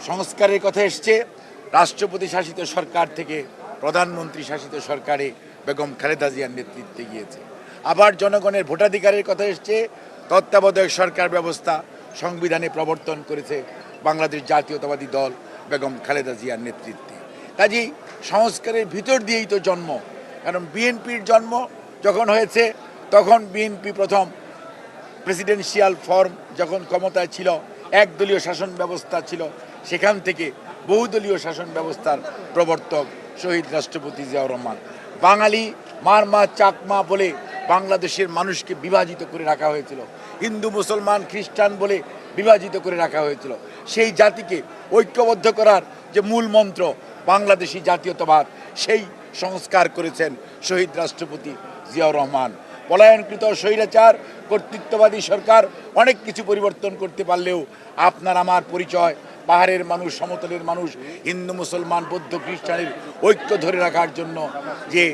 সংস্কারের কথা এসছে রাষ্ট্রপতি শাসিত সরকার থেকে প্রধানমন্ত্রী শাসিত সরকারে বেগম খালেদা জিয়ার নেতৃত্বে গিয়েছে। আবার জনগণের ভোটাধিকারের কথা এসছে তত্ত্বাবধায়ক সরকার ব্যবস্থা সংবিধানে প্রবর্তন করেছে বাংলাদেশ জাতীয়তাবাদী দল বেগম খালেদা জিয়ার নেতৃত্বে। কাজেই সংস্কারের ভিতর দিয়েই তো জন্ম। কারণ বিএনপির জন্ম যখন হয়েছে তখন বিএনপি প্রথম প্রেসিডেন্সিয়াল ফর্ম যখন ক্ষমতায় ছিল, একদলীয় শাসন ব্যবস্থা ছিল, সেখান থেকে বহুদলীয় শাসন ব্যবস্থার প্রবর্তক শহীদ রাষ্ট্রপতি জিয়াউর রহমান। বাঙালি মারমা চাকমা বলে বাংলাদেশের মানুষকে বিভাজিত করে রাখা হয়েছিল, হিন্দু মুসলমান খ্রিস্টান বলে বিভাজিত করে রাখা হয়েছিল। সেই জাতিকে ঐক্যবদ্ধ করার যে মূল মন্ত্র বাংলাদেশি জাতীয়তাবাদ, সেই সংস্কার করেছেন শহীদ রাষ্ট্রপতি জিয়াউর রহমান। পলায়নকৃত স্বৈরাচার কর্তৃত্ববাদী সরকার অনেক কিছু পরিবর্তন করতে পারলেও আপনার আমার পরিচয় পাহাড়ের মানুষ, সমতলের মানুষ, হিন্দু মুসলমান বৌদ্ধ খ্রিস্টানের ঐক্য ধরে রাখার জন্য যে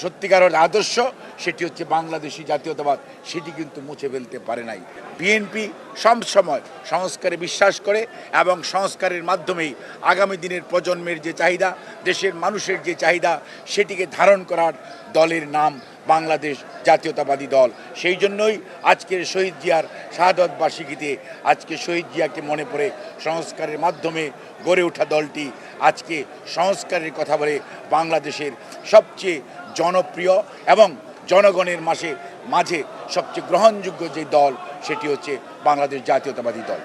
সত্যিকারের আদর্শ, সেটি হচ্ছে বাংলাদেশি জাতীয়তাবাদ, সেটি কিন্তু মুছে ফেলতে পারে নাই। বিএনপি সবসময় সংস্কারে বিশ্বাস করে এবং সংস্কারের মাধ্যমেই আগামী দিনের প্রজন্মের যে চাহিদা, দেশের মানুষের যে চাহিদা, সেটিকে ধারণ করার দলের নাম বাংলাদেশ জাতীয়তাবাদী দল। সেই জন্যই আজকের শহীদ জিয়ার শাহাদত বার্ষিকীতে আজকে শহীদ জিয়াকে মনে পড়ে সংস্কারের মাধ্যমে গড়ে ওঠা দলটি আজকে সংস্কারের কথা বলে বাংলাদেশের সবচেয়ে জনপ্রিয় এবং জনগণের মাঝে সবচেয়ে গ্রহণযোগ্য যে দল, সেটি হচ্ছে বাংলাদেশ জাতীয়তাবাদী দল।